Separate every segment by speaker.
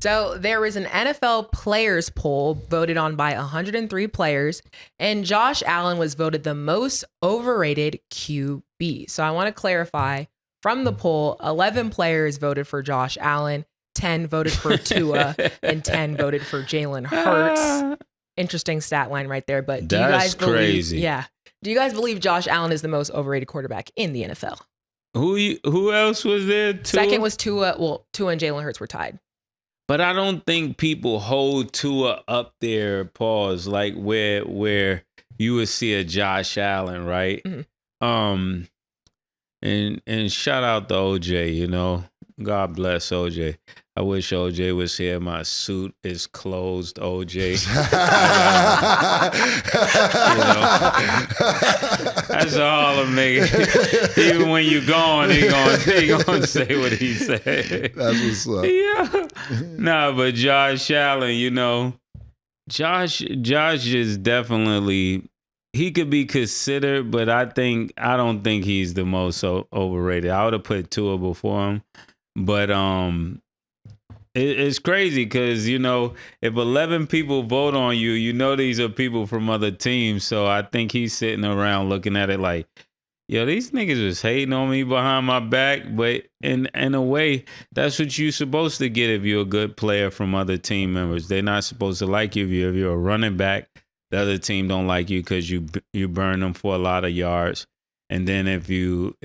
Speaker 1: So there was an NFL players poll voted on by 103 players, and Josh Allen was voted the most overrated QB. So I want to clarify from the poll, 11 players voted for Josh Allen, 10 voted for Tua, and 10 voted for Jalen Hurts. Interesting stat line right there. But do you guys believe?
Speaker 2: Crazy.
Speaker 1: Yeah. Do you guys believe Josh Allen is the most overrated quarterback in the NFL?
Speaker 2: Who else was there? Tua?
Speaker 1: Second was Tua. Well, Tua and Jalen Hurts were tied.
Speaker 2: But I don't think people hold Tua up there, pause, like where you would see a Josh Allen, right? Mm-hmm. And shout out to OJ, you know. God bless OJ. I wish OJ was here. My suit is closed, OJ. That's all of nigga. Even when you gone, he gonna say what he said.
Speaker 3: That's what's up.
Speaker 2: Yeah. Nah, but Josh Allen, you know, Josh is definitely, he could be considered, but I don't think he's the most overrated. I would have put Tua before him. But it's crazy because, you know, if 11 people vote on you, you know these are people from other teams. So I think he's sitting around looking at it like, yo, these niggas was hating on me behind my back. But in a way, that's what you're supposed to get if you're a good player from other team members. They're not supposed to like you if you're a running back. The other team don't like you because you burn them for a lot of yards. And then if you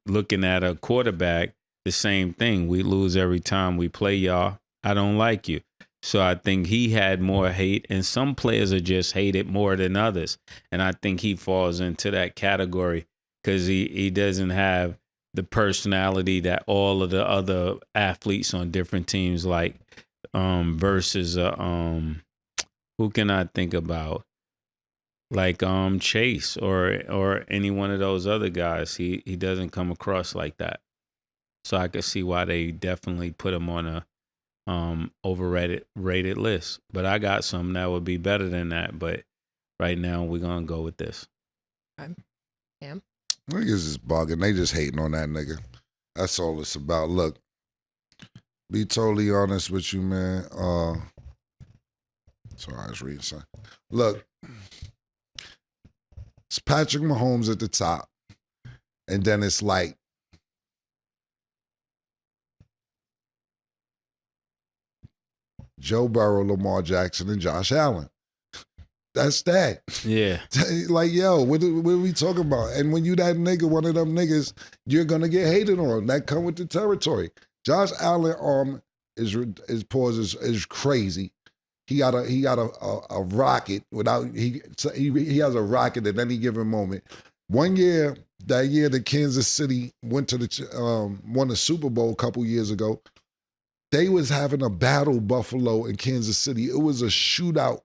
Speaker 2: looking at a quarterback, the same thing. We lose every time we play y'all. I don't like you. So I think he had more hate, and some players are just hated more than others. And I think he falls into that category because he doesn't have the personality that all of the other athletes on different teams like versus who can I think about? Like Chase or any one of those other guys. He doesn't come across like that. So I could see why they definitely put him on a rated list. But I got some that would be better than that. But right now we're gonna go with this.
Speaker 1: Damn.
Speaker 3: Niggas is bugging. They just hating on that nigga. That's all it's about. Look, be totally honest with you, man. Sorry, I was reading something. Look, it's Patrick Mahomes at the top, and then it's like Joe Burrow, Lamar Jackson, and Josh Allen. That's that.
Speaker 2: Yeah.
Speaker 3: Like, yo, what are we talking about? And when you that nigga, one of them niggas, you're gonna get hated on. That come with the territory. Josh Allen is crazy. He got a rocket without he has a rocket at any given moment. One year, that year that Kansas City went to won the Super Bowl a couple years ago, they was having a battle, Buffalo and Kansas City. It was a shootout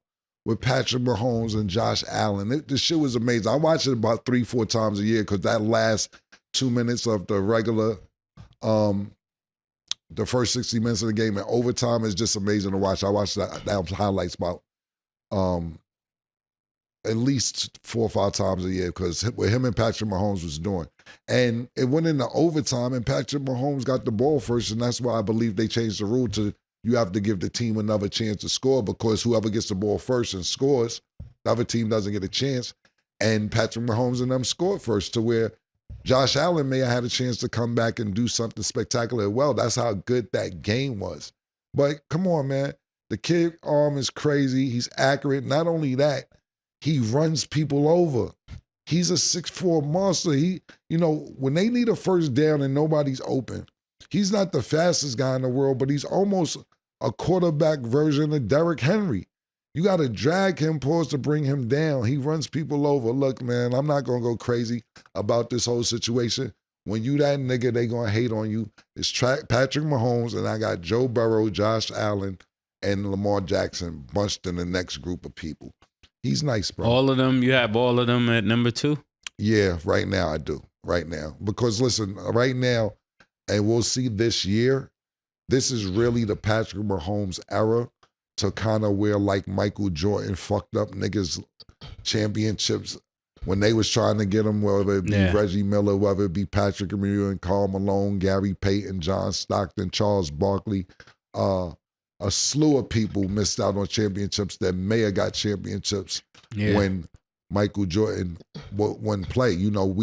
Speaker 3: with Patrick Mahomes and Josh Allen. The shit was amazing. I watch it about 3-4 times a year because that last 2 minutes of the regular, the first 60 minutes of the game and overtime is just amazing to watch. I watch that highlights about at least 4 or 5 times a year because what him and Patrick Mahomes was doing. And it went into overtime and Patrick Mahomes got the ball first, and that's why I believe they changed the rule to you have to give the team another chance to score because whoever gets the ball first and scores, the other team doesn't get a chance. And Patrick Mahomes and them scored first to where Josh Allen may have had a chance to come back and do something spectacular. Well, that's how good that game was. But come on, man. The kid arm is crazy. He's accurate. Not only that, he runs people over. He's a 6'4" monster. When they need a first down and nobody's open, he's not the fastest guy in the world, but he's almost a quarterback version of Derrick Henry. You got to drag him, pause to bring him down. He runs people over. Look, man, I'm not going to go crazy about this whole situation. When you that nigga, they going to hate on you. It's Patrick Mahomes, and I got Joe Burrow, Josh Allen, and Lamar Jackson bunched in the next group of people. He's nice, bro.
Speaker 2: All of them? You have all of them at number 2?
Speaker 3: Yeah, right now I do. Right now. Because listen, right now, and we'll see this year, this is really the Patrick Mahomes era to kind of where like Michael Jordan fucked up niggas championships when they was trying to get him, whether it be Reggie Miller, whether it be Patrick Ewing, Karl Malone, Gary Payton, John Stockton, Charles Barkley, a slew of people missed out on championships that may have got championships when Michael Jordan wouldn't play. You know,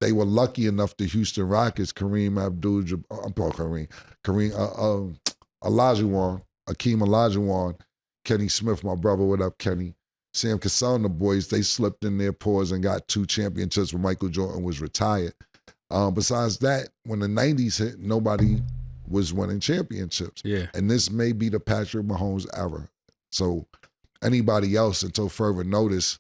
Speaker 3: they were lucky enough, the Houston Rockets, Akeem Olajuwon, Kenny Smith, my brother, what up, Kenny? Sam Cassell and the boys, they slipped in their paws and got 2 championships when Michael Jordan was retired. Besides that, when the 90s hit, nobody was winning championships.
Speaker 2: Yeah.
Speaker 3: And this may be the Patrick Mahomes era. So anybody else, until further notice,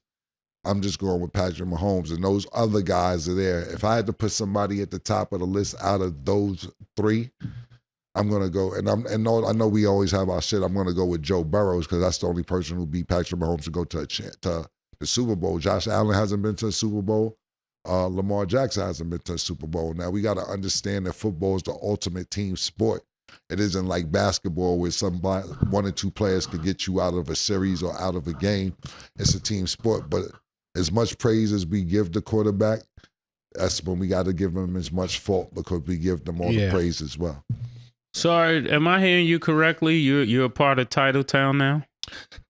Speaker 3: I'm just going with Patrick Mahomes. And those other guys are there. If I had to put somebody at the top of the list out of those 3, I'm gonna go, and I know we always have our shit. I'm gonna go with Joe Burrows because that's the only person who beat Patrick Mahomes to go to the Super Bowl. Josh Allen hasn't been to a Super Bowl. Lamar Jackson hasn't been to a Super Bowl. Now we got to understand that football is the ultimate team sport. It isn't like basketball where 1 or 2 players could get you out of a series or out of a game. It's a team sport. But as much praise as we give the quarterback, that's when we got to give them as much fault because we give them all the praise as well.
Speaker 2: Sorry, am I hearing you correctly? You're a part of Titletown now?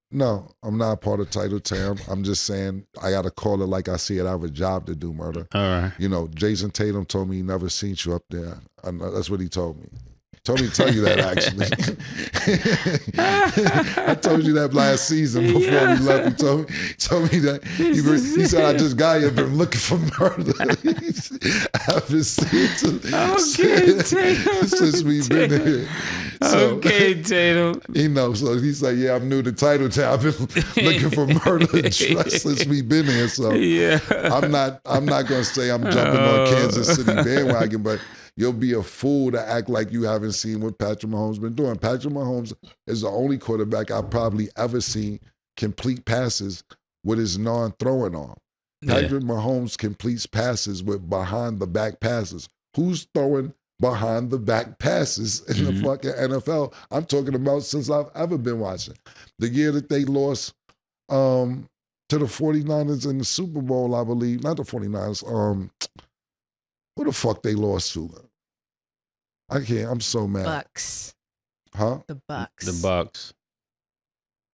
Speaker 3: No, I'm not a part of Titletown. I'm just saying I got to call it like I see it. I have a job to do, Murder.
Speaker 2: All right.
Speaker 3: You know, Jason Tatum told me he never seen you up there. That's what he told me. Told me to tell you that, actually. I told you that last season before we left. He told me that. He said, I just got here, been looking for murder. I haven't seen it since we've been here. So,
Speaker 2: okay, Tatum.
Speaker 3: You know, so he's like, yeah, I'm new to Titletown. I've been looking for murder since we've been here. So I'm not going to say I'm jumping on Kansas City bandwagon, but you'll be a fool to act like you haven't seen what Patrick Mahomes been doing. Patrick Mahomes is the only quarterback I've probably ever seen complete passes with his non-throwing arm. Patrick Mahomes completes passes with behind-the-back passes. Who's throwing behind-the-back passes in the fucking NFL? I'm talking about since I've ever been watching. The year that they lost to the 49ers in the Super Bowl, I believe. Not the 49ers. Who the fuck they lost to? I can't. I'm so mad.
Speaker 1: Bucks.
Speaker 3: Huh?
Speaker 1: The Bucks.
Speaker 2: The Bucks.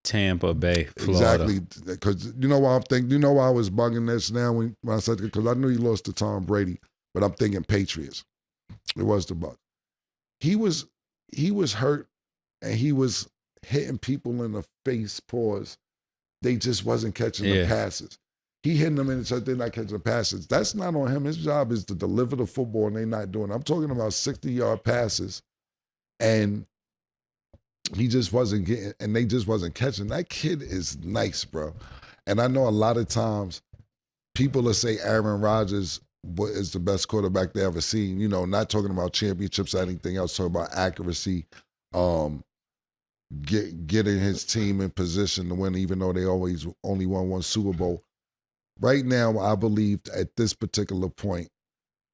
Speaker 2: Tampa Bay, Florida.
Speaker 3: Exactly. Because you know why I'm thinking. You know why I was bugging this now when I said, because I knew he lost to Tom Brady, but I'm thinking Patriots. It was the Bucks. He was hurt, and he was hitting people in the face. Pause. They just wasn't catching the passes. He hitting them in the chest, they're not catching the passes. That's not on him. His job is to deliver the football, and they're not doing it. I'm talking about 60-yard passes, and he just wasn't getting, and they just wasn't catching. That kid is nice, bro. And I know a lot of times people will say Aaron Rodgers is the best quarterback they ever seen. You know, not talking about championships or anything else, talking about accuracy, getting his team in position to win, even though they always only won 1 Super Bowl. Right now, I believe at this particular point,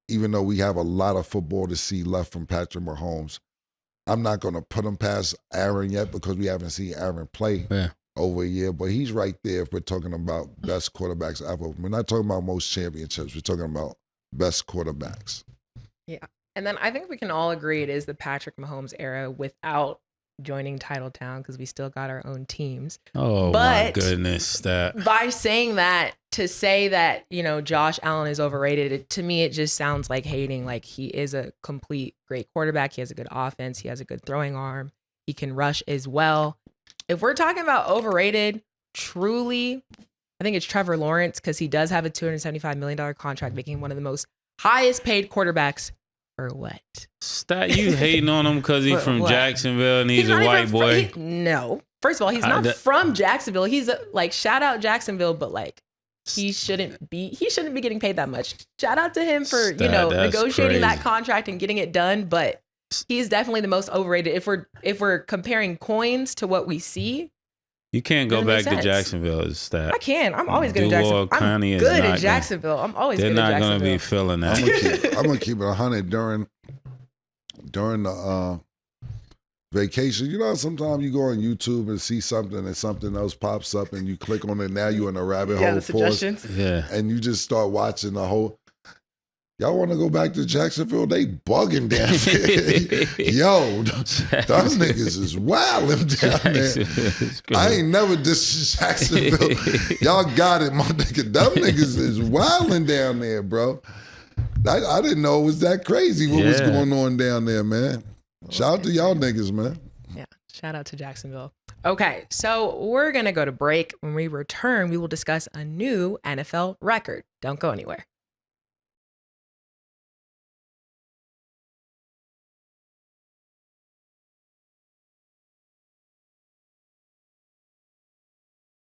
Speaker 3: even though we have a lot of football to see left from Patrick Mahomes, I'm not going to put him past Aaron yet because we haven't seen Aaron play over a year. But he's right there if we're talking about best quarterbacks ever. We're not talking about most championships. We're talking about best quarterbacks.
Speaker 1: Yeah. And then I think we can all agree it is the Patrick Mahomes era without joining Titletown because we still got our own teams.
Speaker 2: Oh, my goodness.
Speaker 1: By saying that, to say that, you know, Josh Allen is overrated, to me, it just sounds like hating. Like, he is a complete great quarterback. He has a good offense. He has a good throwing arm. He can rush as well. If we're talking about overrated, truly, I think it's Trevor Lawrence because he does have a $275 million contract, making him one of the most highest paid quarterbacks. For what?
Speaker 2: You hating on him because he's from Jacksonville and he's a white boy?
Speaker 1: No. First of all, he's not from Jacksonville. He's shout out Jacksonville, but like he shouldn't be getting paid that much. Shout out to him for, negotiating that contract and getting it done, but he's definitely the most overrated. If we're comparing coins to what we see,
Speaker 2: you can't go back to Jacksonville. I
Speaker 1: can. I'm always good at Jacksonville. I'm good at Jacksonville. I'm always good at Jacksonville.
Speaker 2: They're not going to be feeling that.
Speaker 3: I'm going to keep it 100 during vacation. You know, sometimes you go on YouTube and see something and something else pops up and you click on it. Now you're in a rabbit hole.
Speaker 1: the suggestions.
Speaker 2: Yeah.
Speaker 3: And you just start watching the whole. Y'all want to go back to Jacksonville? They bugging down there. Yo, them niggas is wilding down there. I ain't never dissed Jacksonville. Y'all got it, my nigga. Them niggas is wilding down there, bro. I didn't know it was that crazy what was going on down there, man. Shout out to y'all niggas, man.
Speaker 1: Yeah, shout out to Jacksonville. Okay, so we're going to go to break. When we return, we will discuss a new NFL record. Don't go anywhere.